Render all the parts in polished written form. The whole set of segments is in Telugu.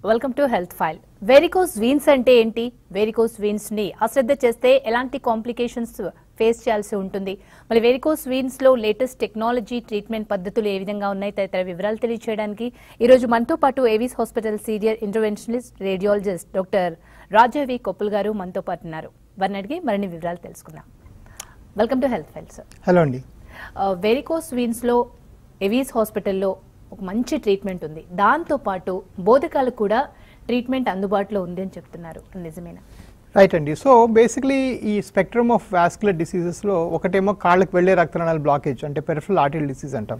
Welcome to health file. Varicose veins అంటే ఏంటి? వెరికోస్ వీన్స్ ని అశ్రద్ధ చేస్తే ఎలాంటి కాంప్లికేషన్స్ ఫేస్ చేయాల్సి ఉంటుంది? మరి వెరికోస్ వీన్స్ లో లేటెస్ట్ టెక్నాలజీ ట్రీట్మెంట్ పద్ధతులు ఏ విధంగా ఉన్నాయి తదితర వివరాలు తెలియజేయడానికి ఈ రోజు మనతో పాటు AVIS hospital senior interventionalist radiologist doctor రాజావి కొప్పుల్ గారు మనతో పాటు ఉన్నారు. వారిని అడిగి మరిన్ని వివరాలు తెలుసుకుందాం. Welcome to health file sir. Hello అండి. వెరికోస్ వీన్స్ లో ఏవీస్ హాస్పిటల్లో ఒక మంచి ట్రీట్మెంట్ ఉంది, దాంతో పాటు బోధకాలకు కూడా ట్రీట్మెంట్ అందుబాటులో ఉంది అని చెప్తున్నారు, నిజమేనా? రైట్ అండి. సో బేసిక్లీ ఈ స్పెక్ట్రమ్ ఆఫ్ వాస్కులర్ డిసీజెస్లో ఒకటేమో కాళ్ళకి వెళ్ళే రక్తనాళాల బ్లాకేజ్ అంటే పెరిఫరల్ ఆర్టరీ డిసీజ్ అంటాం.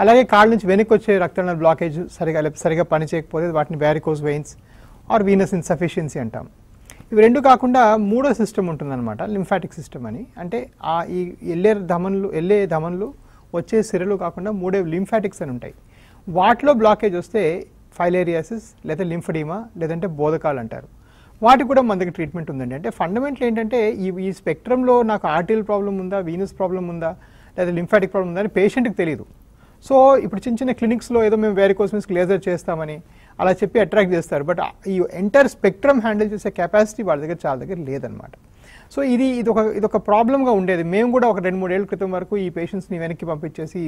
అలాగే కాళ్ళ నుంచి వెనక్కి వచ్చే రక్తనాళాల బ్లాకేజ్ సరిగా పనిచేయకపోతే వాటిని varicose veins or venous insufficiency అంటాం. ఇవి రెండు కాకుండా మూడో సిస్టమ్ ఉంటుందన్నమాట, లింఫాటిక్ సిస్టమ్ అని. అంటే ఈ వెళ్ళే ధమనులు వచ్చే సిరలు కాకుండా మూడే లింఫాటిక్స్ అని ఉంటాయి. వాటిలో బ్లాకేజ్ వస్తే ఫైలేరియాసిస్ లేదా లింఫడీమా లేదంటే బోధకాలు అంటారు. వాటికి కూడా మన దగ్గర ట్రీట్మెంట్ ఉందండి. అంటే ఫండమెంటల్ ఏంటంటే ఈ స్పెక్ట్రంలో నాకు ఆర్టిరియల్ ప్రాబ్లం ఉందా, వీనస్ ప్రాబ్లం ఉందా లేదా లింఫాటిక్ ప్రాబ్లం ఉందా అని పేషెంట్కి తెలియదు. సో ఇప్పుడు చిన్న చిన్న క్లినిక్స్లో ఏదో మేము వెరికోస్ వీన్స్కి లేజర్ చేస్తామని అలా చెప్పి అట్రాక్ట్ చేస్తారు. బట్ ఈ ఎంటైర్ స్పెక్ట్రమ్ హ్యాండిల్ చేసే కెపాసిటీ వాళ్ళ దగ్గర చాలా దగ్గర లేదనమాట. సో ఇది ఒక ప్రాబ్లంగా ఉండేది. మేము కూడా ఒక 2-3 ఏళ్ల క్రితం వరకు ఈ పేషెంట్స్ని వెనక్కి పంపించేసి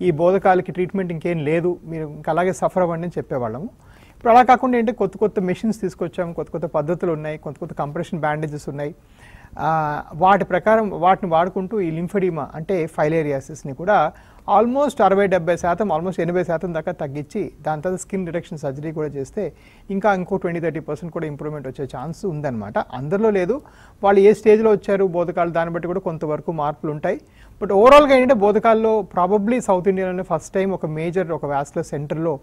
ఈ బోధకాలకి ట్రీట్మెంట్ ఇంకేం లేదు, మీరు ఇంకా అలాగే సఫర్ అవ్వండి అని చెప్పేవాళ్ళము. ఇప్పుడు అలా కాకుండా ఏంటంటే కొత్త మెషిన్స్ తీసుకొచ్చాము, కొత్త పద్ధతులు ఉన్నాయి, కొత్త కంప్రెషన్ బ్యాండేజెస్ ఉన్నాయి. వాటి ప్రకారం వాటిని వాడుకుంటూ ఈ లింఫడీమా అంటే ఫైలేరియాసిస్ని కూడా ఆల్మోస్ట్ 60-70%, ఆల్మోస్ట్ 80% దాకా తగ్గించి దాని తర్వాత స్కిన్ డిటెక్షన్ సర్జరీ కూడా చేస్తే ఇంకో 20-30% కూడా ఇంప్రూవ్మెంట్ వచ్చే ఛాన్స్ ఉందన్నమాట. అందరిలో లేదు, వాళ్ళు ఏ స్టేజ్లో వచ్చారు బోధకాలు దాన్ని బట్టి కూడా కొంతవరకు మార్పులు ఉంటాయి. బట్ ఓవరాల్గా ఏంటంటే బోధకాల్లో ప్రాబబ్లీ సౌత్ ఇండియాలోనే ఫస్ట్ టైం ఒక వాస్కులర్ సెంటర్లో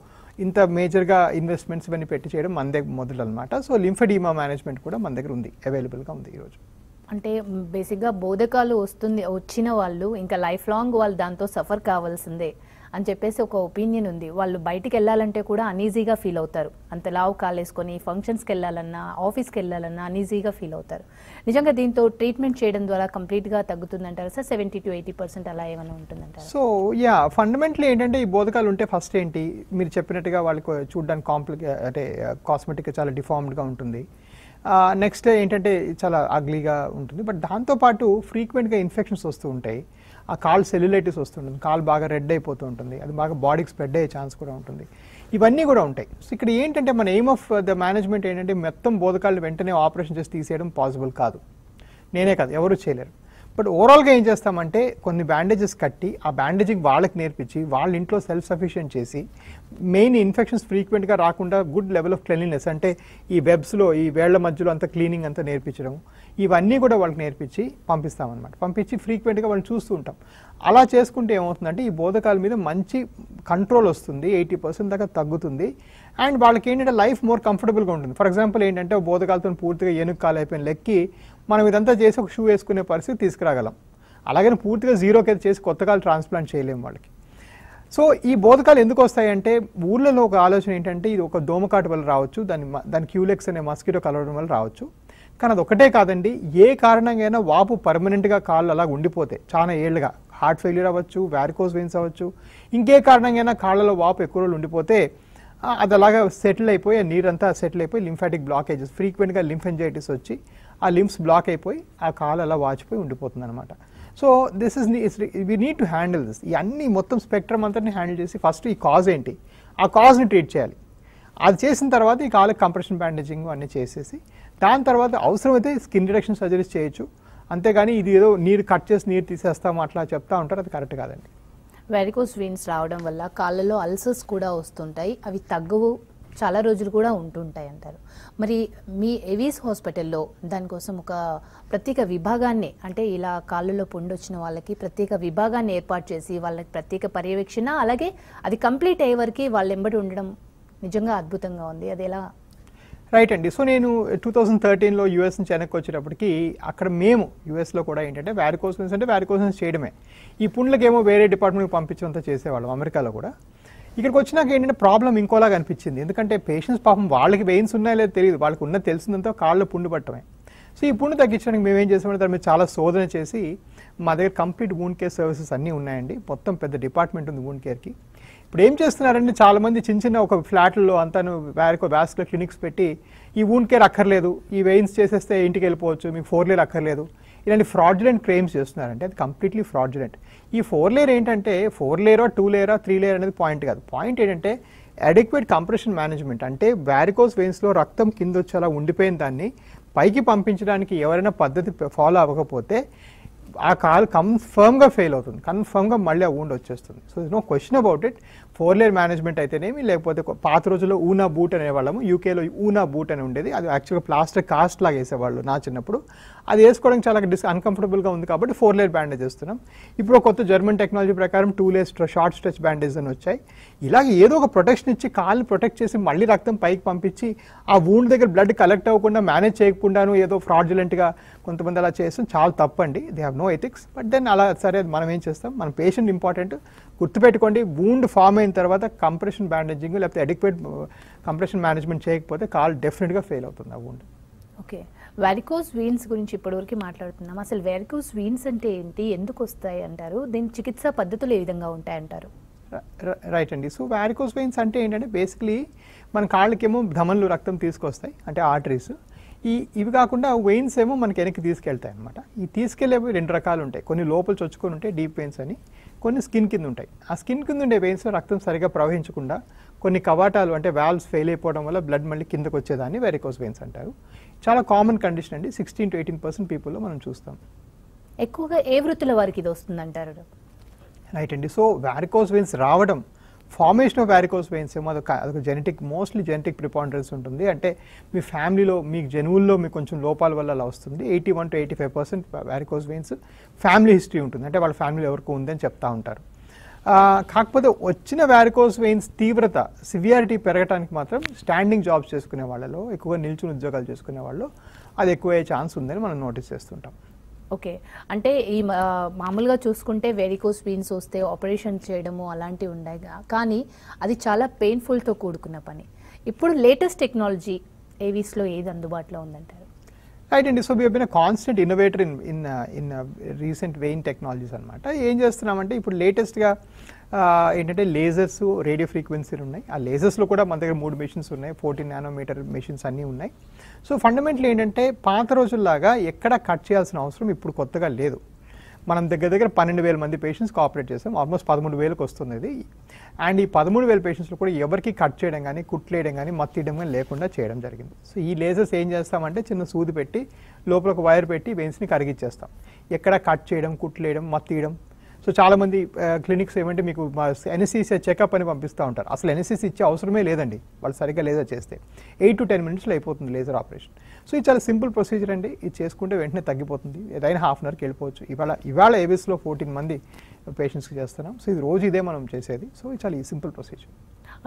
ఇంత మేజర్గా ఇన్వెస్ట్మెంట్స్ ఇవన్నీ పెట్టి చేయడం మన దగ్గర మొదలు అనమాట. సో లింఫడీమా మేనేజ్మెంట్ కూడా మన దగ్గర ఉంది, అవైలబుల్గా ఉంది ఈరోజు. అంటే బేసిక్గా బోధకాలు వచ్చిన వాళ్ళు ఇంకా లైఫ్ లాంగ్ వాళ్ళు దాంతో సఫర్ కావాల్సిందే అని చెప్పేసి ఒక ఒపీనియన్ ఉంది. వాళ్ళు బయటికి వెళ్ళాలంటే కూడా అనీజీగా ఫీల్ అవుతారు. అంత లావు కాలేసుకొని ఫంక్షన్స్కి వెళ్ళాలన్నా ఆఫీస్కి వెళ్ళాలన్నా అనీజీగా ఫీల్ అవుతారు. నిజంగా దీంతో ట్రీట్మెంట్ చేయడం ద్వారా కంప్లీట్గా తగ్గుతుందంటారు సార్? 70-80% అలా ఏమైనా ఉంటుందంటారు? సో ఫండమెంటలీ ఏంటంటే ఈ బోధకాలు ఉంటే ఫస్ట్ ఏంటి మీరు చెప్పినట్టుగా వాళ్ళకి చూడడానికి అంటే కాస్మెటిక్గా చాలా డిఫార్మ్డ్గా ఉంటుంది. నెక్స్ట్ ఏంటంటే చాలా అగ్లీగా ఉంటుంది. బట్ దాంతోపాటు ఫ్రీక్వెంట్గా ఇన్ఫెక్షన్స్ వస్తూ ఉంటాయి. ఆ కాల్ సెల్యులైటిస్ వస్తుంటుంది, కాల్ బాగా రెడ్ అయిపోతూ ఉంటుంది, అది బాగా బాడీకి స్ప్రెడ్ అయ్యే ఛాన్స్ కూడా ఉంటుంది. ఇవన్నీ కూడా ఉంటాయి. సో ఇక్కడ ఏంటంటే మన ఎయిమ్ ఆఫ్ ద మేనేజ్మెంట్ ఏంటంటే మొత్తం బోధకాలు వెంటనే ఆపరేషన్ చేసి తీసేయడం పాసిబుల్ కాదు, నేనే కాదు ఎవరు చేయలేరు. బట్ ఓవరాల్గా ఏం చేస్తామంటే కొన్ని బ్యాండేజెస్ కట్టి ఆ బ్యాండేజింగ్ వాళ్ళకి నేర్పించి వాళ్ళ ఇంట్లో సెల్ఫ్ సఫిషియెంట్ చేసి మెయిన్ ఇన్ఫెక్షన్స్ ఫ్రీక్వెంట్గా రాకుండా గుడ్ లెవెల్ ఆఫ్ క్లీన్లీనెస్ అంటే ఈ వెబ్స్లో ఈ వేళ్ల మధ్యలో అంతా క్లీనింగ్ అంతా నేర్పించడం, ఇవన్నీ కూడా వాళ్ళకి నేర్పించి పంపిస్తామన్నమాట. పంపించి ఫ్రీక్వెంట్గా వాళ్ళు చూస్తూ ఉంటాం. అలా చేసుకుంటే ఏమవుతుందంటే ఈ బోధకాల మీద మంచి కంట్రోల్ వస్తుంది, 80% దాకా తగ్గుతుంది. అండ్ వాళ్ళకి ఏంటంటే లైఫ్ మోర్ కంఫర్టబుల్గా ఉంటుంది. ఫర్ ఎగ్జాంపుల్ ఏంటంటే బోధకాలతో పూర్తిగా ఏనుగు కాలు అయిపోయిన లెక్కి మనం ఇదంతా చేసి ఒక షూ వేసుకునే పరిస్థితి తీసుకురాగలం. అలాగని పూర్తిగా జీరోకి చేసి కొత్త కాలు ట్రాన్స్ప్లాంట్ చేయలేము వాళ్ళకి. సో ఈ బోధకాలు ఎందుకు వస్తాయంటే ఊళ్ళలో ఒక ఆలోచన ఏంటంటే ఇది ఒక దోమకాటు వల్ల రావచ్చు, దాని క్యూలెక్స్ అనే మస్కిటో కలవడం వల్ల రావచ్చు. కానీ అది ఒకటే కాదండి, ఏ కారణంగా వాపు పర్మనెంట్గా కాళ్ళు అలా ఉండిపోతే చాలా ఏళ్ళుగా హార్ట్ ఫెయిల్యూర్ అవ్వచ్చు, వ్యారికోస్ వెయిన్స్ అవ్వచ్చు, ఇంకే కారణంగా కాళ్ళలో వాపు ఎక్కువ రోజులు ఉండిపోతే అది అలాగా సెటిల్ అయిపోయి నీరంతా సెటిల్ అయిపోయి లింఫాటిక్ బ్లాకేజెస్ ఫ్రీక్వెంట్గా లింఫెంజైటిస్ వచ్చి ఆ లింఫ్స్ బ్లాక్ అయిపోయి ఆ కాలు అలా వాచిపోయి ఉండిపోతుంది అనమాట. So we need to handle this. ఈ అన్ని మొత్తం స్పెక్ట్రమ్ అంతటిని హ్యాండిల్ చేసి ఫస్ట్ ఈ కాజ్ ఏంటి ఆ కాజ్ని ట్రీట్ చేయాలి. అది చేసిన తర్వాత ఈ కాళ్ళకి కంప్రెషన్ బ్యాండేజింగ్ అన్నీ చేసేసి దాని తర్వాత అవసరమైతే స్కిన్ రిడక్షన్ సర్జరీస్ చేయొచ్చు. అంతేగాని ఇది ఏదో నీరు కట్ చేసి నీరు తీసేస్తాము అట్లా చెప్తా ఉంటారు, అది కరెక్ట్ కాదండి. వెరికోస్ వీన్స్ రావడం వల్ల కాళ్ళలో అల్సర్స్ కూడా వస్తుంటాయి, అవి తగ్గవు, చాలా రోజులు కూడా ఉంటుంటాయి అంటారు. మరి మీ ఏవీస్ హాస్పిటల్లో దానికోసం ఒక ప్రత్యేక విభాగాన్ని, అంటే ఇలా కాళ్ళలో పుండు వచ్చిన వాళ్ళకి ప్రత్యేక విభాగాన్ని ఏర్పాటు చేసి వాళ్ళకి ప్రత్యేక పర్యవేక్షణ, అలాగే అది కంప్లీట్ అయ్యే వరకు వాళ్ళు ఎంబడి ఉండడం నిజంగా అద్భుతంగా ఉంది. అది ఎలా? రైట్ అండి. సో నేను 2013లో యూఎస్ నుంచి వెనక్కి వచ్చేటప్పటికి అక్కడ మేము యూఎస్లో కూడా ఏంటంటే వ్యారికోస్ వెయిన్స్ అంటే వ్యారికోస్ వెయిన్స్ చేయడమే, ఈ పుండ్లకేమో వేరే డిపార్ట్మెంట్కి పంపించేంత చేసేవాళ్ళం అమెరికాలో కూడా. ఇక్కడికి వచ్చినాక ఏంటంటే ప్రాబ్లం ఇంకోలాగా అనిపించింది. ఎందుకంటే పేషెంట్స్ పాపం వాళ్ళకి వెయిన్స్ ఉన్నాయో లేదో తెలియదు, వాళ్ళకి ఉన్నది తెలిసిందంతా కాళ్ళు పుండు పట్టడమే. సో ఈ పుండు తగ్గించడానికి మేము ఏం చేసామంటే దాని మీద చాలా శోధన చేసి మా దగ్గర కంప్లీట్ వూండ్ కేర్ సర్వీసెస్ అన్నీ ఉన్నాయండి. మొత్తం పెద్ద డిపార్ట్మెంట్ ఉంది వూండ్ కేర్కి. ఇప్పుడు ఏం చేస్తున్నారంటే చాలామంది చిన్న చిన్న ఒక ఫ్లాట్లలో అంతాను వాస్కులర్ క్లినిక్స్ పెట్టి ఈ వూండ్ కేర్ అక్కర్లేదు, ఈ వెయిన్స్ చేసేస్తే ఇంటికి వెళ్ళిపోవచ్చు, మీకు 4 లేయర్ అక్కర్లేదు, ఇలాంటి ఫ్రాడ్యులెంట్ క్లెయిమ్స్ చేస్తున్నారంటే అది కంప్లీట్లీ ఫ్రాడ్యులెంట్. ఈ 4 లేయర్ ఏంటంటే 4 లేయరా 2 లేయరా 3 లేయర్ అనేది పాయింట్ కాదు. పాయింట్ ఏంటంటే అడిక్వేట్ కంప్రెషన్ మేనేజ్మెంట్. అంటే వారికోస్ వెయిన్స్లో రక్తం కింద వచ్చేలా ఉండిపోయిన దాన్ని పైకి పంపించడానికి ఎవరైనా పద్ధతి ఫాలో అవ్వకపోతే ఆ కాల్ కన్ఫర్మ్గా ఫెయిల్ అవుతుంది, కన్ఫర్మ్గా మళ్ళీ ఆ వూండ్ వచ్చేస్తుంది. So no question about it. 4 layer management అయితేనేమి, లేకపోతే పాత రోజుల్లో ఊనా బూట్ అనేవాళ్ళము, యూకేలో ఊనా బూట్ అని ఉండేది, అది యాక్చువల్గా ప్లాస్టర్ కాస్ట్ లాగా వేసేవాళ్ళు నా చిన్నప్పుడు. అది వేసుకోవడానికి చాలా అన్కంఫర్టబుల్గా ఉంది కాబట్టి 4 లేయర్ బ్యాండేజ్ చేస్తున్నాం. ఇప్పుడు కొత్త జర్మన్ టెక్నాలజీ ప్రకారం 2 లేయర్ షార్ట్ స్ట్రెచ్ బ్యాండేజ్ అని వచ్చాయి. ఇలాగ ఏదో ఒక ప్రొటెక్షన్ ఇచ్చి కాల్ని ప్రొటెక్ట్ చేసి మళ్ళీ రక్తం పైకి పంపించి ఆ వూండ్ దగ్గర బ్లడ్ కలెక్ట్ అవ్వకుండా మేనేజ్ చేయకుండాను ఏదో ఫ్రాడ్యులెంట్గా కొంతమంది అలా చేస్తాం, చాలా తప్పండి. They have no ethics. But then అలా సరే మనం ఏం చేస్తాం, మన పేషెంట్ ఇంపార్టెంట్. గుర్తుపెట్టుకోండి, వూండ్ ఫామ్ అయిన తర్వాత కంప్రెషన్ బ్యాండేజింగ్ లేకపోతే అడిక్వేట్ కంప్రెషన్ మేనేజ్మెంట్ చేయకపోతే కాల్ డెఫినెట్గా ఫెయిల్ అవుతుంది ఆ వూండ్. ఓకే, వారికోస్ వీన్స్ గురించి ఇప్పటివరకు మాట్లాడుతున్నాం. అసలు వారికోస్ వీన్స్ అంటే ఏంటి, ఎందుకు వస్తాయి అంటారు, దీని చికిత్సా పద్ధతులు ఏ విధంగా ఉంటాయంటారు? రైట్ అండి. సో వారికోస్ వెయిన్స్ అంటే ఏంటంటే బేసిక్లీ మన కాళ్ళకేమో ధమన్లు రక్తం తీసుకొస్తాయి, అంటే ఆర్టరీస్. ఇవి కాకుండా వెయిన్స్ ఏమో మనకి వెనక్కి తీసుకెళ్తాయి అనమాట. ఈ తీసుకెళ్లేవి 2 రకాలు ఉంటాయి. కొన్ని లోపల చొచ్చుకొని ఉంటాయి, డీప్ వెయిన్స్ అని, కొన్ని స్కిన్ కింద ఉంటాయి. ఆ స్కిన్ కింద ఉండే వెయిన్స్లో రక్తం సరిగా ప్రవహించకుండా కొన్ని కవాటాలు అంటే వాల్వ్స్ ఫెయిల్ అయిపోవడం వల్ల బ్లడ్ మళ్ళీ కిందకు వచ్చేదాన్ని వారికోస్ వెయిన్స్ అంటారు. చాలా కామన్ కండిషన్ అండి, 16 to 18% పీపుల్లో మనం చూస్తాం. ఎక్కువగా ఏ వృత్తుల వారికి ఇది వస్తుందంటారు? రైట్ అండి. సో వారికోస్ వెయిన్స్ రావడం, ఫార్మేషన్ ఆఫ్ వారికోస్ వెయిన్స్ ఏమో అదొక జెనెటిక్, మోస్ట్లీ జెనెటిక్ ప్రిపాండరెన్స్ ఉంటుంది. అంటే మీ ఫ్యామిలీలో మీకు జనువుల్లో మీకు కొంచెం లోపాల వల్ల అలా వస్తుంది. 81 to 85% varicose veins family history ఉంటుంది, అంటే వాళ్ళ ఫ్యామిలీ ఎవరికి ఉందని చెప్తా ఉంటారు. కాకపోతే వచ్చిన వారికోస్ వెయిన్స్ తీవ్రత, సివియారిటీ పెరగడానికి మాత్రం స్టాండింగ్ జాబ్స్ చేసుకునే వాళ్ళలో, ఎక్కువగా నిల్చుని ఉద్యోగాలు చేసుకునే వాళ్ళు అది ఎక్కువ ఛాన్స్ ఉందని మనం నోటీస్ చేస్తుంటాం. ఓకే, అంటే ఈ మామూలుగా చూసుకుంటే వెరికోస్ వీన్స్ వస్తే ఆపరేషన్ చేయడము అలాంటివి ఉన్నాయి, కానీ అది చాలా పెయిన్ఫుల్తో కూడుకున్న పని. ఇప్పుడు లేటెస్ట్ టెక్నాలజీ ఏవీస్లో ఏది అందుబాటులో ఉందంటారు? రైట్ అండి. So we have been a constant innovator in recent vein technologies అనమాట. ఏం చేస్తున్నామంటే ఇప్పుడు లేటెస్ట్గా ఏంటంటే లేజర్స్, రేడియో ఫ్రీక్వెన్సీలు ఉన్నాయి. ఆ లేజర్స్లో కూడా మన దగ్గర 3 మెషిన్స్ ఉన్నాయి, 14 నానోమీటర్ మెషిన్స్ అన్నీ ఉన్నాయి. సో ఫండమెంటల్ ఏంటంటే పాత రోజుల్లాగా ఎక్కడ కట్ చేయాల్సిన అవసరం ఇప్పుడు కొత్తగా లేదు. మనం దగ్గర 12,000 మంది పేషెంట్స్కి ఆపరేట్ చేస్తాం, ఆల్మోస్ట్ 13,000కి వస్తుంది ఇది. అండ్ ఈ 13,000 పేషెంట్స్లో కూడా ఎవరికి కట్ చేయడం కానీ, కుట్లేయడం కానీ, మత్తీయడం కానీ లేకుండా చేయడం జరిగింది. సో ఈ లేజర్స్ ఏం చేస్తామంటే చిన్న సూది పెట్టి లోపల ఒక వైర్ పెట్టి వెయిన్స్ని కరిగిచ్చేస్తాం. ఎక్కడ కట్ చేయడం, కుట్లేయడం, మత్తీయడం. సో చాలామంది క్లినిక్స్ ఏమంటే మీకు ఎన్ఎస్సీసీ చెకప్ అని పంపిస్తూ ఉంటారు. అసలు ఎన్ఎస్సీసీ ఇచ్చే అవసరమే లేదండి, వాళ్ళు సరిగ్గా లేజర్ చేస్తే 8 to 10 minutesలో అయిపోతుంది లేజర్ ఆపరేషన్. సో ఇది చాలా సింపుల్ ప్రొసీజర్ అండి, ఇది చేసుకుంటే వెంటనే తగ్గిపోతుంది. ఏదైనా హాఫ్ అన్ అవర్కి వెళ్ళిపోవచ్చు. ఇవాళ ఏబీస్లో 14 మంది పేషెంట్స్కి చేస్తున్నాం. సో ఇది రోజు ఇదే మనం చేసేది. సో ఇది చాలా సింపుల్ ప్రొసీజర్.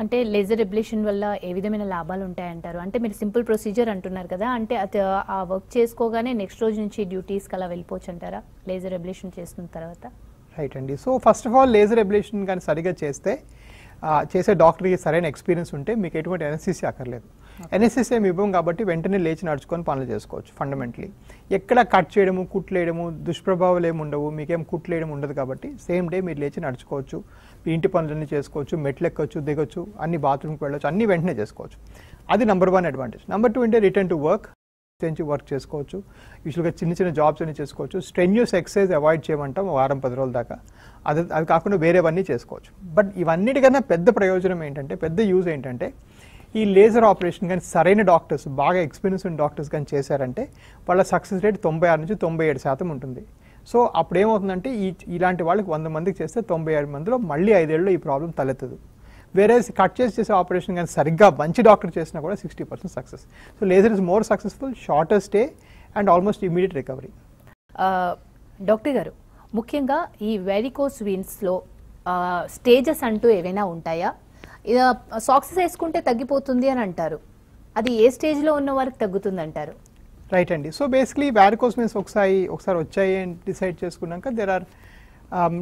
అంటే లేజర్ ఎబ్లేషన్ వల్ల ఏ విధమైన లాభాలు ఉంటాయంటారు? అంటే మీరు సింపుల్ ప్రొసీజర్ అంటున్నారు కదా, అంటే అది ఆ వర్క్ చేసుకోగానే నెక్స్ట్ రోజు నుంచి డ్యూటీస్కి అలా వెళ్ళిపోవచ్చు అంటారా లేజర్ ఎబ్లేషన్ చేసిన తర్వాత? రైట్ అండి. So first of all laser ablation కానీ సరిగ్గా చేస్తే చేసే డాక్టర్కి సరైన ఎక్స్పీరియన్స్ ఉంటే మీకు ఎటువంటి ఎన్ఎస్సీసీ అక్కర్లేదు. ఎన్ఎస్సీసీ ఏమి ఇవ్వం కాబట్టి వెంటనే లేచి నడుచుకొని పనులు చేసుకోవచ్చు. ఫండమెంటలీ ఎక్కడ కట్ చేయడము, కుట్లేయడము, దుష్ప్రభావాలు ఏమి ఉండవు, మీకేం కుట్లేయడం ఉండదు కాబట్టి సేమ్ డే మీరు లేచి నడుచుకోవచ్చు, మీ ఇంటి పనులన్నీ చేసుకోవచ్చు, మెట్లు ఎక్కొచ్చు, దిగొచ్చు, అన్ని బాత్రూమ్కి వెళ్ళొచ్చు, అన్నీ వెంటనే చేసుకోవచ్చు. అది నెంబర్ 1 అడ్వాంటేజ్. నెంబర్ 2 అంటే రిటర్న్ టు వర్క్, నుంచి వర్క్ చేసుకోవచ్చు. యూజువల్గా చిన్న జాబ్స్ అన్ని చేసుకోవచ్చు. స్ట్రెన్యూస్ ఎక్సర్సైజ్ అవాయిడ్ చేయమంటాం వారం 10 రోజుల దాకా. అది కాకుండా వేరేవన్నీ చేసుకోవచ్చు. బట్ ఇవన్నిటికన్నా పెద్ద ప్రయోజనం ఏంటంటే, పెద్ద యూజ్ ఏంటంటే, ఈ లేజర్ ఆపరేషన్ కానీ సరైన డాక్టర్స్, బాగా ఎక్స్పీరియన్స్ ఉన్న డాక్టర్స్ కానీ చేశారంటే వాళ్ళ సక్సెస్ రేట్ 96 నుంచి 97% ఉంటుంది. సో అప్పుడు ఏమవుతుందంటే ఇలాంటి వాళ్ళకి 100 మందికి చేస్తే 97 మందిలో మళ్ళీ 5 ఏళ్ళలో ఈ ప్రాబ్లం తలెత్తదు. వేరే కట్ చేసే ఆపరేషన్ కానీ సరిగ్గా మంచి డాక్టర్ చేసినా కూడా 60% success. So laser is more successful, shorter stay and almost immediate recovery. Doctor గారు, ముఖ్యంగా ఈ వెరికోస్ వీన్స్లో స్టేజెస్ అంటూ ఏవైనా ఉంటాయా? సాక్సెస్ వేసుకుంటే తగ్గిపోతుంది అని అంటారు, అది ఏ స్టేజ్లో ఉన్న వారికి తగ్గుతుంది అంటారు? రైట్ అండి. సో బేసిక్లీ వారికోస్ వీన్స్ ఒకసారి వచ్చాయి అని డిసైడ్ చేసుకున్నాక there are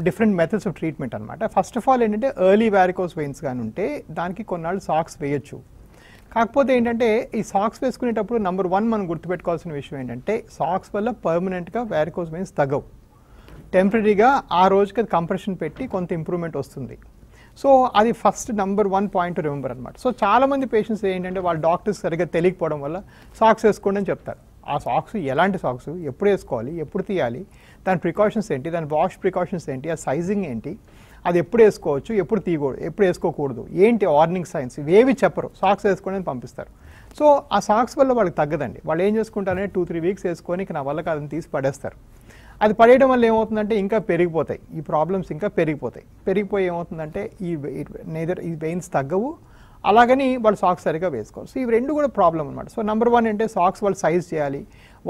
different methods of treatment అనమాట. ఫస్ట్ ఆఫ్ ఆల్ ఏంటంటే ఎర్లీ వారికోస్ వెయిన్స్ కానీ ఉంటే దానికి కొన్నాళ్ళు సాక్స్ వేయొచ్చు. కాకపోతే ఏంటంటే ఈ సాక్స్ వేసుకునేటప్పుడు నెంబర్ 1 మనం గుర్తుపెట్టుకోవాల్సిన విషయం ఏంటంటే సాక్స్ వల్ల పర్మనెంట్గా వారికోస్ వెయిన్స్ తగ్గవు. టెంపరీగా ఆ రోజుకి అది కంప్రెషన్ పెట్టి కొంత ఇంప్రూవ్మెంట్ వస్తుంది. సో అది first number 1 point to remember అనమాట. సో చాలామంది పేషెంట్స్ ఏంటంటే వాళ్ళ డాక్టర్స్ సరిగ్గా తెలియకపోవడం వల్ల సాక్స్ వేసుకోండి అని చెప్తారు. ఆ సాక్స్ ఎలాంటి సాక్స్, ఎప్పుడు వేసుకోవాలి, ఎప్పుడు తీయాలి, దాని ప్రికాషన్స్ ఏంటి, దాని వాష్ ప్రికాషన్స్ ఏంటి, ఆ సైజింగ్ ఏంటి, అది ఎప్పుడు వేసుకోవచ్చు, ఎప్పుడు తీయకూడదు, ఎప్పుడు వేసుకోకూడదు, ఏంటి వార్నింగ్ సైన్స్, ఇవేవి చెప్పరు, సాక్స్ వేసుకోండి అని పంపిస్తారు. సో ఆ సాక్స్ వల్ల వాళ్ళకి తగ్గదండి. వాళ్ళు ఏం చేసుకుంటారంటే 2-3 వీక్స్ వేసుకొని ఇక నా వల్ల కాదని తీసి పడేస్తారు. అది పడేయడం వల్ల ఏమవుతుందంటే ఇంకా పెరిగిపోతాయి ఈ ప్రాబ్లమ్స్, ఇంకా పెరిగిపోయి ఏమవుతుందంటే ఈ వెయిన్స్ తగ్గవు, అలాగని వాళ్ళు సాక్స్ సరిగా వేసుకోవాలి. సో ఇవి రెండు కూడా ప్రాబ్లం అనమాట. సో నెంబర్ 1 అంటే సాక్స్ వాళ్ళు సైజ్ చేయాలి,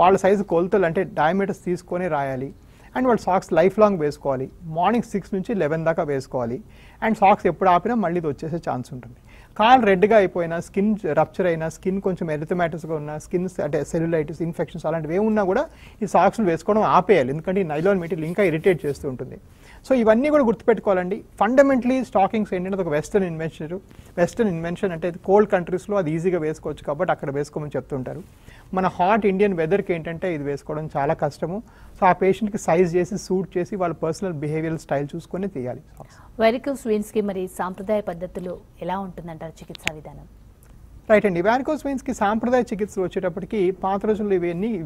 వాళ్ళ సైజు కొలతలు అంటే డయామీటర్స్ తీసుకొని రాయాలి. అండ్ వాళ్ళు సాక్స్ లైఫ్ లాంగ్ వేసుకోవాలి, మార్నింగ్ 6 నుంచి 11 దాకా వేసుకోవాలి. అండ్ సాక్స్ ఎప్పుడు ఆపినా మళ్ళీ ఇది వచ్చేసే ఛాన్స్ ఉంటుంది. కాలు రెడ్గా అయిపోయినా, స్కిన్ రప్చర్ అయినా, స్కిన్ కొంచెం ఎరిథమాటిస్గా ఉన్న, స్కిన్ అంటే సెల్యులైటిస్ ఇన్ఫెక్షన్స్ అలాంటివి ఏమున్నా కూడా ఈ సాక్స్లు వేసుకోవడం ఆపేయాలి, ఎందుకంటే ఈ నైలాన్ మెటీరియల్ ఇంకా ఇరిటేట్ చేస్తూ ఉంటుంది. సో ఇవన్నీ కూడా గుర్తుపెట్టుకోవాలండి. ఫండమెంటలీ స్టాకింగ్స్ ఏంటంటే ఒక వెస్టర్న్ ఇన్వెన్షన్ అంటే కోల్డ్ కంట్రీస్లో అది ఈజీగా వేసుకోవచ్చు కాబట్టి అక్కడ వేసుకోమని చెప్తుంటారు. మన హాట్ ఇండియన్ వెదర్కి ఏంటంటే ఇది వేసుకోవడం చాలా కష్టము. సో ఆ పేషెంట్కి సైజ్ చేసి సూట్ చేసి వాళ్ళ పర్సనల్ బిహేవియరల్ స్టైల్ చూసుకొని తీయాలి. వెరికోస్ వెయిన్స్కి మరి సాంప్రదాయ పద్ధతులు ఎలా ఉంటుందంటారు చికిత్సా విధానం? రైట్ అండి. వెరికోస్ వెయిన్స్కి సాంప్రదాయ చికిత్సలు వచ్చేటప్పటికి పాత రోజుల్లో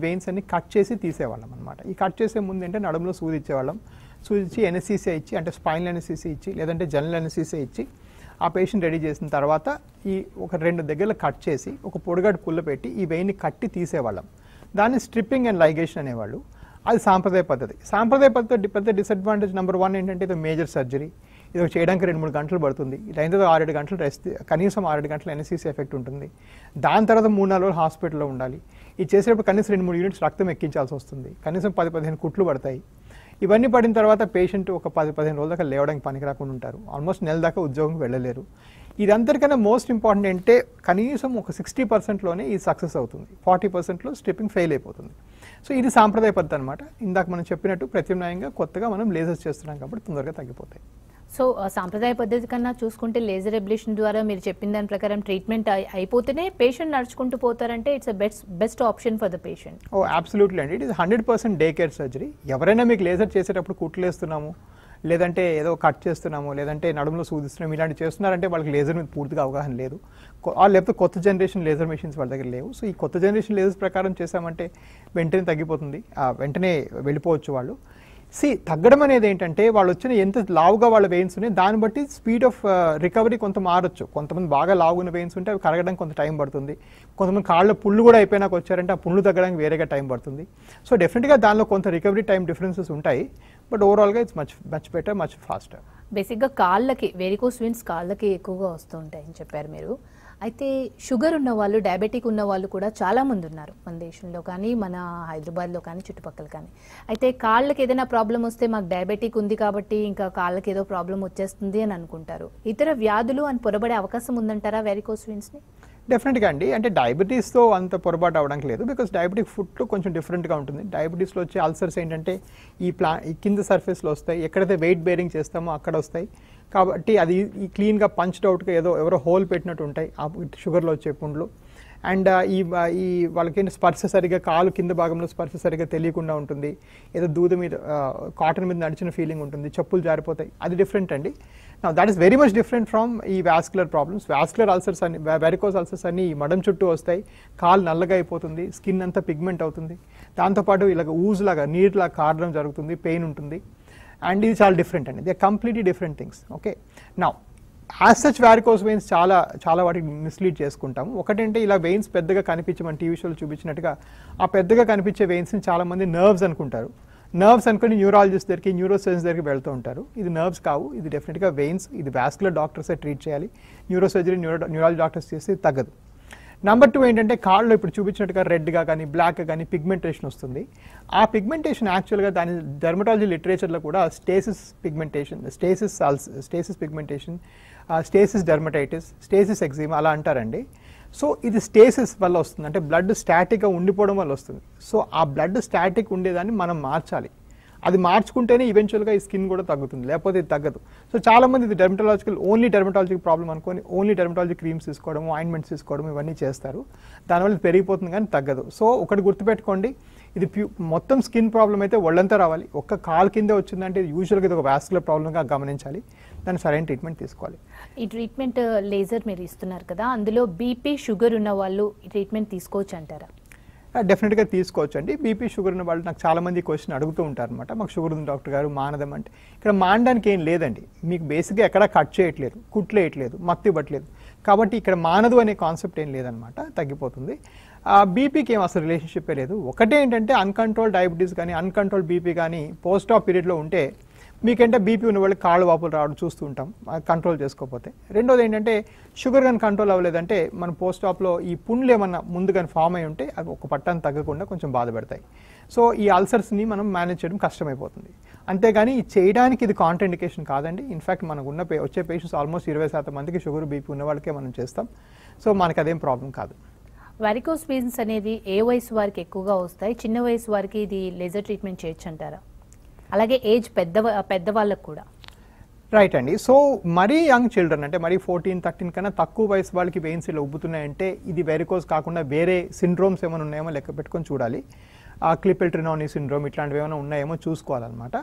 వెయిన్స్ అన్ని కట్ చేసి తీసేవాళ్ళం అనమాట. ఈ కట్ చేసే ముందు అంటే నడుములో సూది ఇచ్చేవాళ్ళం. సూదిచ్చి ఎనెస్థీసియా ఇచ్చి అంటే స్పైనల్ ఎనెస్థీసియా ఇచ్చి లేదంటే జనరల్ ఎనెస్థీసియా ఇచ్చి ఆ పేషెంట్ రెడీ చేసిన తర్వాత ఈ ఒక 2 దగ్గరలో కట్ చేసి ఒక పొడిగట్టు పుల్ల పెట్టి ఈ వెయిన్ని కట్టి తీసేవాళ్ళం. దాన్ని స్ట్రిప్పింగ్ అండ్ లైగేషన్ అనేవాళ్ళు. అది సాంప్రదాయ పద్ధతి. సాంప్రదాయ పద్ధతి పెద్ద డిసడ్వాంటేజ్ నెంబర్ 1 ఏంటంటే ఇది మేజర్ సర్జరీ. ఇది చేయడానికి 2-3 గంటలు పడుతుంది. ఇది అయిన తర్వాత 6-7 గంటలు రెస్ట్, కనీసం 6-7 గంటలు ఎనెస్థీసియా ఎఫెక్ట్ ఉంటుంది. దాని తర్వాత 3-4 రోజులు హాస్పిటల్లో ఉండాలి. ఇది చేసేటప్పుడు కనీసం 2-3 యూనిట్స్ రక్తం ఎక్కించాల్సి వస్తుంది. కనీసం 10-15 కుట్లు పడతాయి. ఇవన్నీ పడిన తర్వాత పేషెంట్ ఒక 10-15 రోజుల దాకా లేవడానికి పనికి రాకుండా ఉంటారు. ఆల్మోస్ట్ నెల దాకా ఉద్యోగంకి వెళ్ళలేరు. ఇదంతరికన్నా మోస్ట్ ఇంపార్టెంట్ అంటే కనీసం ఒక 60%లోనే ఇది సక్సెస్ అవుతుంది, 40%లో స్ట్రిప్పింగ్ ఫెయిల్ అయిపోతుంది. సో ఇది సాంప్రదాయ పద్ధతి అనమాట. ఇందాక మనం చెప్పినట్టు ప్రత్యామ్నాయంగా కొత్తగా మనం లేజర్స్ చేస్తున్నాం కాబట్టి తొందరగా తగ్గిపోతాయి. సో సాంప్రదాయ పద్ధతి కన్నా చూసుకుంటే లేజర్ ఎబ్లేషన్ ద్వారా మీరు చెప్పిన దాని ప్రకారం ట్రీట్మెంట్ అయిపోతేనే పేషెంట్ నడుచుకుంటూ పోతారంటే it's best option for the patient. Oh absolutely అండి. It is 100% day care surgery. ఎవరైనా మీకు లేజర్ చేసేటప్పుడు కుట్లు వేస్తున్నాము, లేదంటే ఏదో కట్ చేస్తున్నాము, లేదంటే నడుములో సూదిస్తున్నాము, ఇలాంటి చేస్తున్నారంటే వాళ్ళకి లేజర్ మీద పూర్తిగా అవగాహన లేదు, లేకపోతే కొత్త జనరేషన్ లేజర్ మెషిన్స్ వాళ్ళ దగ్గర లేవు. సో ఈ కొత్త జనరేషన్ లేజర్స్ ప్రకారం చేసామంటే వెంటనే తగ్గిపోతుంది, వెంటనే వెళ్ళిపోవచ్చు వాళ్ళు. తగ్గడం అనేది ఏంటంటే వాళ్ళు వచ్చిన ఎంత లావుగా వాళ్ళ వెయిన్స్ ఉన్నాయి దాన్ని బట్టి స్పీడ్ ఆఫ్ రికవరీ కొంత మారచ్చు. కొంతమంది బాగా లావుగున్న వెయిన్స్ ఉంటే అవి కరగడానికి కొంత టైం పడుతుంది. కొంతమంది కాళ్ళ పుళ్ళు కూడా అయిపోయినాక వచ్చారంటే ఆ పుళ్ళు తగ్గడానికి వేరేగా టైం పడుతుంది. సో డెఫినెట్గా దానిలో కొంత రికవరీ టైం డిఫరెన్సెస్ ఉంటాయి. బట్ ఓవరాల్గా it's much better, much faster. బేసిక్గా కాళ్ళకి వెరికోస్ వెయిన్స్ కాళ్ళకి ఎక్కువగా వస్తూ ఉంటాయని చెప్పారు మీరు. అయితే షుగర్ ఉన్న వాళ్ళు, డయాబెటిక్ ఉన్న వాళ్ళు కూడా చాలామంది ఉన్నారు మన దేశంలో కానీ మన హైదరాబాద్లో కానీ చుట్టుపక్కల కానీ. అయితే కాళ్ళకి ఏదైనా ప్రాబ్లం వస్తే మాకు డయాబెటిక్ ఉంది కాబట్టి ఇంకా కాళ్ళకి ఏదో ప్రాబ్లం వచ్చేస్తుంది అని అనుకుంటారు. ఇతర వ్యాధులు అని పొరబడే అవకాశం ఉందంటారా వెరికోస్ వెయిన్స్ని? డెఫినెట్గా అండి. అంటే డయాబెటీస్తో అంత పొరపాటు అవ్వడానికి లేదు, బికాస్ డయాబెటిక్ ఫుడ్ కొంచెం డిఫరెంట్గా ఉంటుంది. డయాబెటీస్లో వచ్చే అల్సర్స్ ఏంటంటే ఈ కింద సర్ఫేస్లో వస్తాయి, ఎక్కడైతే వెయిట్ బేరింగ్ చేస్తామో అక్కడ వస్తాయి. కాబట్టి అది ఈ క్లీన్గా పంచ్డ్ అవుట్గా ఎవరో హోల్ పెట్టినట్టు ఉంటాయి ఆ షుగర్లో వచ్చే పుండ్లు. అండ్ ఈ వాళ్ళకి స్పర్శ సరిగా, కాలు కింద భాగంలో స్పర్శ సరిగా తెలియకుండా ఉంటుంది, ఏదో దూద మీద కాటన్ మీద నడిచిన ఫీలింగ్ ఉంటుంది, చెప్పులు జారిపోతాయి. అది డిఫరెంట్ అండి. Now that is very much different from ఈ వాస్కులర్ ప్రాబ్లమ్స్. వాస్కులర్ అల్సర్స్ అన్ని, వెరికోస్ అల్సర్స్ అన్ని ఈ మడం చుట్టూ వస్తాయి, కాలు నల్లగా అయిపోతుంది, స్కిన్ అంతా పిగ్మెంట్ అవుతుంది, దాంతోపాటు ఇలాగ ఊజ్లాగా నీరులాగా కారడం జరుగుతుంది, పెయిన్ ఉంటుంది. అండ్ ఇది చాలా డిఫరెంట్ అండి. They are completely different things. Okay, now as such varicose veins చాలా వాటికి మిస్లీడ్ చేసుకుంటాము. ఒకటంటే ఇలా వెయిన్స్ పెద్దగా కనిపించి మన టీవీ షోలో చూపించినట్టుగా ఆ పెద్దగా కనిపించే వెయిన్స్ని చాలామంది నర్వ్స్ అనుకుంటారు. నర్వ్స్ అనుకుని న్యూరాలజిస్ట్ దగ్గరికి, న్యూరోసర్జన్స్ దగ్గరికి వెళ్తూ ఉంటారు. ఇది నర్వ్స్ కావు, ఇది డెఫినెట్గా వెయిన్స్. ఇది వాస్కులర్ డాక్టర్సే ట్రీట్ చేయాలి. న్యూరోసర్జరీ, న్యూరాలజీ డాక్టర్స్ చేస్తే తగ్గదు. నెంబర్ 2 ఏంటంటే కాళ్ళు ఇప్పుడు చూపించినట్టుగా రెడ్గా కానీ బ్లాక్గా కానీ పిగ్మెంటేషన్ వస్తుంది. ఆ పిగ్మెంటేషన్ యాక్చువల్గా దాని డెర్మటాలజీ లిటరేచర్లో కూడా stasis pigmentation, stasis pigmentation, stasis dermatitis, stasis eczema అలా అంటారండి. సో ఇది స్టేసిస్ వల్ల వస్తుంది, అంటే బ్లడ్ స్టాటిక్గా ఉండిపోవడం వల్ల వస్తుంది. సో ఆ బ్లడ్ స్టాటిక్ ఉండేదాన్ని మనం మార్చాలి. అది మార్చుకుంటేనే ఈవెన్చువల్గా ఈ స్కిన్ కూడా తగ్గుతుంది, లేకపోతే ఇది తగ్గదు. సో చాలామంది ఇది ఓన్లీ డెర్మటాలజిక్ ప్రాబ్లం అనుకొని ఓన్లీ డెర్మటాలజీ క్రీమ్స్ తీసుకోవడం, ఆయింట్మెంట్స్ తీసుకోవడం ఇవన్నీ చేస్తారు. దానివల్ల ఇది పెరిగిపోతుంది కానీ తగ్గదు. సో ఒకటి గుర్తుపెట్టుకోండి, ఇది మొత్తం స్కిన్ ప్రాబ్లం అయితే ఒళ్ళంతా రావాలి. ఒక్క కాలు కిందే వచ్చిందంటే యూజువల్గా ఇది ఒక వాస్కులర్ ప్రాబ్లంగా గమనించాలి, దాని సరైన ట్రీట్మెంట్ తీసుకోవాలి. ఈ ట్రీట్మెంట్ లేజర్ మీరు ఇస్తున్నారు కదా, అందులో బీపీ షుగర్ ఉన్న వాళ్ళు ఈ ట్రీట్మెంట్ తీసుకోవచ్చు అంటారా? డెఫినెట్గా తీసుకోవచ్చు అండి. బీపీ షుగర్ ఉన్న వాళ్ళు నాకు చాలామంది క్వశ్చన్ అడుగుతూ ఉంటారు అనమాట, మాకు షుగర్ ఉంది డాక్టర్ గారు మానదం అంటే. ఇక్కడ మానడానికి ఏం లేదండి, మీకు బేసిక్గా ఎక్కడా కట్ చేయట్లేదు, కుట్లేయట్లేదు, మత్తి ఇవ్వట్లేదు, కాబట్టి ఇక్కడ మానదు అనే కాన్సెప్ట్ ఏం లేదనమాట, తగ్గిపోతుంది. బీపీకి ఏం అసలు రిలేషన్షిప్పే లేదు. ఒకటే ఏంటంటే అన్కంట్రోల్ డయాబెటీస్ కానీ అన్కంట్రోల్ బీపీ కానీ పోస్ట్ ఆఫ్ పీరియడ్లో ఉంటే మీకంటే బీపీ ఉన్న వాళ్ళకి కాళ్ళు వాపులు రావడం చూస్తూ ఉంటాం కంట్రోల్ చేసుకోకపోతే. రెండోది ఏంటంటే షుగర్ కానీ కంట్రోల్ అవ్వలేదంటే మన పోస్ట్ ఆఫ్లో ఈ పుండ్లు ఏమన్నా ముందు కానీ ఫామ్ అయి ఉంటే అవి ఒక పట్టాన్ని తగ్గకుండా కొంచెం బాధ పెడతాయి. సో ఈ అల్సర్స్ని మనం మేనేజ్ చేయడం కష్టమైపోతుంది. అంతేగాని చేయడానికి ఇది కాంట్రాఇండికేషన్ కాదండి. ఇన్ఫ్యాక్ట్ మనకు ఉన్న వచ్చే పేషెంట్స్ ఆల్మోస్ట్ 20% మందికి షుగర్ బీపీ ఉన్న వాళ్ళకే మనం చేస్తాం. సో మనకు అదేం ప్రాబ్లం కాదు. వారికోస్ వెయిన్స్ అనేది ఏ వయసు వారికి ఎక్కువగా వస్తాయి? చిన్న వయసు వారికి ఇది లేజర్ ట్రీట్మెంట్ చేయొచ్చు అంటారా? అలాగే ఏజ్ పెద్దవాళ్ళకు కూడా? రైట్ అండి. సో మరీ యంగ్ చిల్డ్రన్ అంటే మరీ 14-13 కన్నా తక్కువ వయసు వాళ్ళకి వెయిన్స్ ఇలా ఉబ్బుతున్నాయంటే ఇది వెరికోస్ కాకుండా వేరే సిండ్రోమ్స్ ఏమైనా ఉన్నాయేమో లెక్క పెట్టుకొని చూడాలి. క్లిపెల్ట్రినాని సిండ్రోమ్ ఇట్లాంటివి ఏమైనా ఉన్నాయేమో చూసుకోవాలన్నమాట.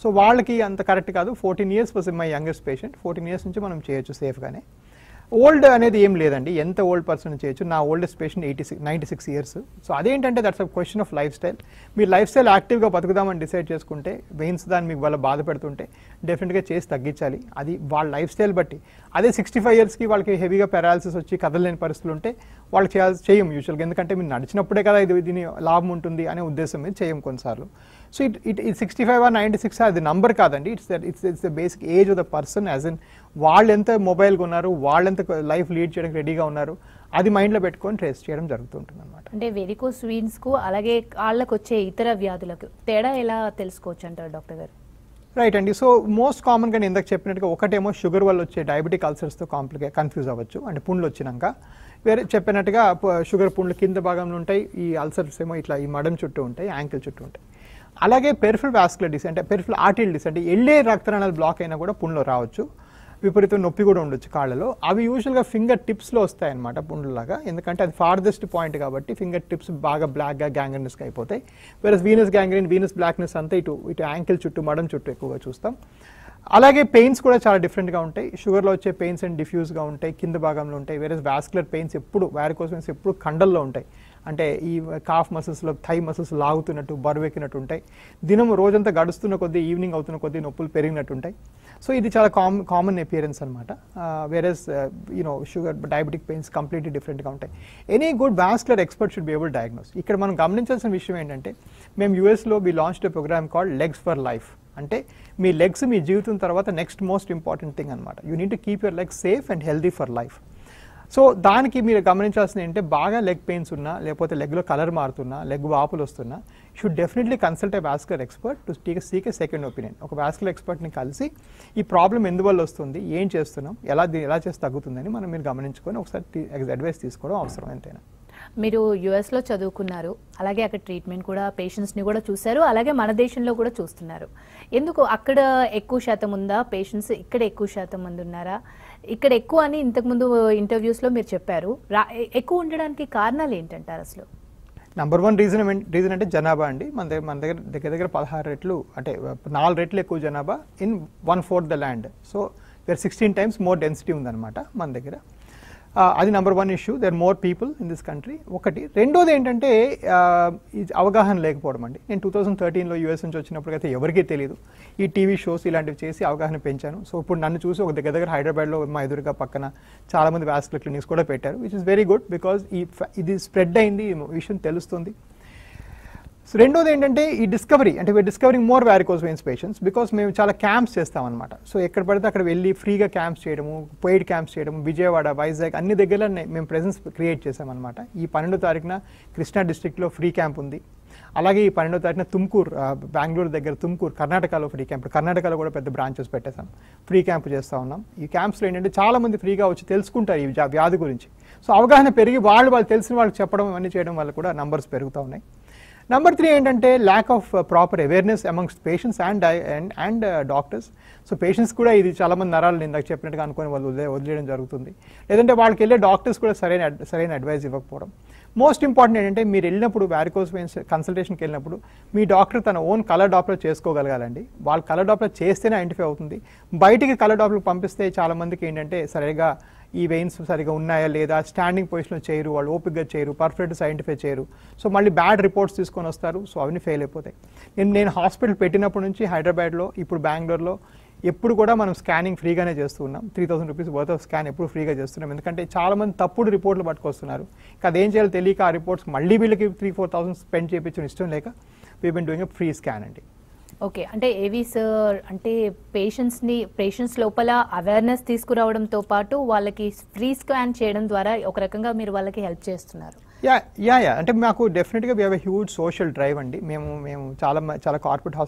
సో వాళ్ళకి అంత కరెక్ట్ కాదు. 14 years was my youngest patient. 14 years నుంచి మనం చేయొచ్చు సేఫ్గానే. ఓల్డ్ అనేది ఏం లేదండి, ఎంత ఓల్డ్ పర్సన్ చేయొచ్చు. నా ఓల్డెస్ట్ పేషెంట్ 96 years. సో అదేంటంటే that's a question of life style. మీరు లైఫ్ స్టైల్ యాక్టివ్గా బతుకుదామని డిసైడ్ చేసుకుంటే వెయిన్స్ దాన్ని మీకు వాళ్ళ బాధ పెడుతుంటే డెఫినెట్గా చేసి తగ్గించాలి. అది వాళ్ళ లైఫ్ స్టైల్ బట్టి. అదే 65 yearsకి వాళ్ళకి హెవీగా పెరాలసిస్ వచ్చి కదలలేని పరిస్థితులు ఉంటే వాళ్ళు చేయం యూజువల్గా, ఎందుకంటే మీరు నడిచినప్పుడే కదా దీని లాభం ఉంటుంది అనే ఉద్దేశం మీద చేయం కొన్నిసార్లు. సో ఇట్ 65 or 96 అది నంబర్ కాదండి. It's the basic age of the person, as in వాళ్ళు ఎంత మొబైల్గా ఉన్నారు, వాళ్ళు ఎంత లైఫ్ లీడ్ చేయడానికి రెడీగా ఉన్నారు, అది మైండ్లో పెట్టుకొని ట్రేస్ చేయడం జరుగుతుంటుంది అనమాట. అంటే వెరికోస్ వెయిన్స్కు అలాగే కాళ్ళకు వచ్చే ఇతర వ్యాధులకు తేడా ఎలా తెలుసుకోవచ్చు అంటారు డాక్టర్ గారు? రైట్ అండి. సో మోస్ట్ కామన్గా నేను ఇందాక చెప్పినట్టుగా ఒకటేమో షుగర్ వల్ల వచ్చే డయాబెటిక్ అల్సర్స్తో కన్ఫ్యూజ్ అవ్వచ్చు, అంటే పుండ్లు వచ్చినాక. వేరే చెప్పినట్టుగా షుగర్ పుండ్లు కింద భాగంలో ఉంటాయి, ఈ అల్సర్స్ ఏమో ఇట్లా ఈ మడం చుట్టూ ఉంటాయి, యాంకిల్ చుట్టూ ఉంటాయి. అలాగే పెరిఫరల్ వాస్కులర్ డిసీజ్ అంటే పెరిఫరల్ ఆర్టరీ డిసీజ్ అంటే ఎళ్ళే రక్తనాళాలు బ్లాక్ అయినా కూడా పుండ్లు రావచ్చు. విపరీతం నొప్పి కూడా ఉండొచ్చు కాళ్ళలో. అవి యూజువల్గా ఫింగర్ టిప్స్లో వస్తాయన్నమాట పుండ్లలాగా, ఎందుకంటే అది ఫార్దెస్ట్ పాయింట్ కాబట్టి ఫింగర్ టిప్స్ బాగా బ్లాక్గా గ్యాంగ్రీనస్గా అయిపోతాయి. వేరే వీనస్ గ్యాంగ్రీన్, వీనస్ బ్లాక్నెస్ అంతా ఇటు యాంకిల్ చుట్టూ మడం చుట్టూ ఎక్కువగా చూస్తాం. అలాగే పెయిన్స్ కూడా చాలా డిఫరెంట్గా ఉంటాయి. షుగర్లో వచ్చే పెయిన్స్ అండ్ డిఫ్యూజ్గా ఉంటాయి, కింద భాగంలో ఉంటాయి. వేరే వాస్కులర్ పెయిన్స్ ఎప్పుడు వారికోస్ వెయిన్స్ ఎప్పుడు కండల్లో ఉంటాయి, అంటే ఈ కాఫ్ మసిల్స్లో థై మసిల్స్ లాగుతున్నట్టు బరువెక్కినట్టు ఉంటాయి. దినం రోజంతా గడుస్తున్న కొద్దీ ఈవినింగ్ అవుతున్న కొద్దీ నొప్పులు పెరిగినట్టు ఉంటాయి. సో ఇది చాలా కామన్ అపియరెన్స్ అనమాట. వేరేస్ షుగర్ డయాబెటిక్ పెయిన్స్ కంప్లీట్లీ డిఫరెంట్గా ఉంటాయి. Any good vascular expert should be able diagnose. ఇక్కడ మనం గమనించాల్సిన విషయం ఏంటంటే మేము యూఎస్లో we launched a program called legs for life. అంటే మీ లెగ్స్ మీ జీవితం తర్వాత నెక్స్ట్ మోస్ట్ ఇంపార్టెంట్ థింగ్ అనమాట. You need to keep your legs safe and healthy for life. So దానికి మీరు గమనించాల్సింది ఏంటంటే బాగా లెగ్ పెయిన్స్ ఉన్నా, లేకపోతే లెగ్లో కలర్ మారుతున్నా, లెగ్ వాపులు వస్తున్నా, should definitely consult a vascular expert to seek A second opinion. ఒక వాస్కులర్ ఎక్స్పర్ట్ని కలిసి ఈ ప్రాబ్లం ఎందువల్ల వస్తుంది, ఏం చేస్తున్నాం, ఎలా చేసి తగ్గుతుందని మీరు గమనించుకొని ఒకసారి అడ్వైస్ తీసుకోవడం అవసరం ఎంతైనా. మీరు యుఎస్లో చదువుకున్నారు, అలాగే అక్కడ ట్రీట్మెంట్ కూడా పేషెంట్స్ని కూడా చూశారు, అలాగే మన దేశంలో కూడా చూస్తున్నారు. ఎందుకు అక్కడ ఎక్కువ శాతం ఉందా పేషెంట్స్, ఇక్కడ ఎక్కువ శాతం మంది ఉన్నారా? ఇక్కడ ఎక్కువ అని ఇంతకుముందు ఇంటర్వ్యూస్లో మీరు చెప్పారు. ఎక్కువ ఉండడానికి కారణాలు ఏంటంటారు అసలు? నెంబర్ 1 రీజన్ అంటే జనాభా అండి. మన దగ్గర 16 రెట్లు అంటే 4 రెట్లు ఎక్కువ జనాభా in 1/4 the land. So where 16 times more density ఉందన్నమాట మన దగ్గర. అది number 1 issue. There more people in this country. ఒకటి. రెండోది ఏంటంటే అవగాహన లేకపోవడం అండి. నేను 2013లో యూఎస్ నుంచి వచ్చినప్పటికైతే ఎవరికీ తెలియదు. ఈ టీవీ షోస్ ఇలాంటివి చేసి అవగాహన పెంచాను. సో ఇప్పుడు నన్ను చూసి ఒక దగ్గర హైదరాబాద్లో మా ఎదురుగా పక్కన చాలామంది వాస్కులర్ క్లినిక్స్ కూడా పెట్టారు, which is very good. Because ఇది స్ప్రెడ్ అయింది, ఈ విషయం తెలుస్తుంది. సో రెండోది ఏంటంటే ఈ డిస్కవరీ, అంటే we're discovering more varicose veins patients because మేము చాలా క్యాంప్స్ చేస్తామన్నమాట. సో ఎక్కడ పడితే అక్కడ వెళ్ళి ఫ్రీగా క్యాంప్స్ చేయడము, పెయిడ్ క్యాంప్స్ చేయడము, విజయవాడ, వైజాగ్ అన్ని దగ్గర మేము ప్రెజెన్స్ క్రియేట్ చేసామన్నమాట. ఈ 12వ తారీఖున కృష్ణా డిస్ట్రిక్ట్లో ఫ్రీ క్యాంప్ ఉంది. అలాగే ఈ 12వ తారీఖున తుమ్కూరు, బెంగళూరు దగ్గర తుమ్కూరు, కర్ణాటకలో ఫ్రీ క్యాంప్. కర్ణాటకలో కూడా పెద్ద బ్రాంచెస్ పెట్టేసాం, ఫ్రీ క్యాంప్ చేస్తూ ఉన్నాం. ఈ క్యాంప్స్లో ఏంటంటే చాలామంది ఫ్రీగా వచ్చి తెలుసుకుంటారు ఈ వ్యాధి గురించి. సో అవగాహన పెరిగి వాళ్ళు తెలిసిన వాళ్ళకి చెప్పడం ఇవన్నీ చేయడం వల్ల కూడా నంబర్స్ పెరుగుతూ ఉన్నాయి. నెంబర్ 3 ఏంటంటే lack of proper awareness amongst patients and doctors. So patients కూడా ఇది చాలామంది నరాలు ఇందాక చెప్పినట్టుగా అనుకుని వాళ్ళు వదిలేయడం జరుగుతుంది. లేదంటే వాళ్ళకి వెళ్ళే డాక్టర్స్ కూడా సరైన అడ్వైస్ ఇవ్వకపోవడం. మోస్ట్ ఇంపార్టెంట్ ఏంటంటే మీరు వెళ్ళినప్పుడు వారికోస్ వెయిన్స్ కన్సల్టేషన్కి వెళ్ళినప్పుడు మీ డాక్టర్ తన ఓన్ కలర్ డాప్లర్ చేసుకోగలగాలండి. వాళ్ళు కలర్ డాప్లర్ చేస్తేనే ఐడెంటిఫై అవుతుంది. బయటికి కలర్ డాప్లర్ పంపిస్తే చాలామందికి ఏంటంటే సరిగా ఈ వెయిన్స్ సరిగా ఉన్నాయా లేదా, స్టాండింగ్ పొజిషన్లో చేయరు, వాళ్ళు ఓపిక్గా చేయరు, పర్ఫెక్ట్స్ ఐడెంటిఫై చేయరు. సో మళ్ళీ బ్యాడ్ రిపోర్ట్స్ తీసుకొని వస్తారు. సో అవన్నీ ఫెయిల్ అయిపోతాయి. నేను హాస్పిటల్ పెట్టినప్పటి నుంచి హైదరాబాద్లో, ఇప్పుడు బెంగళూరులో ఎప్పుడు కూడా మనం స్కానింగ్ ఫ్రీగానే చేస్తూ ఉన్నాం. 3000 రూపీస్ వర్త్ ఆఫ్ స్కాన్ ఎప్పుడు ఫ్రీగా చేస్తున్నాం. ఎందుకంటే చాలామంది తప్పుడు రిపోర్ట్లు పట్టుకొస్తున్నారు. అదేం చేయాలో తెలియక ఆ రిపోర్ట్స్ మళ్ళీ వీళ్ళకి 3,000-4,000 స్పెండ్ చేయించడం ఇష్టం లేక we Ben doing a free scan అండి. ఓకే, అంటే ఏవి సార్ అంటే పేషెంట్స్ లోపల అవేర్నెస్ తీసుకురావడంతో పాటు వాళ్ళకి ఫ్రీ స్కాన్ చేయడం ద్వారా ఒక రకంగా మీరు వాళ్ళకి హెల్ప్ చేస్తున్నారు. యా అంటే మాకు డెఫినెట్గా we have a huge social drive అండి. మేము చాలా కార్పొరేట్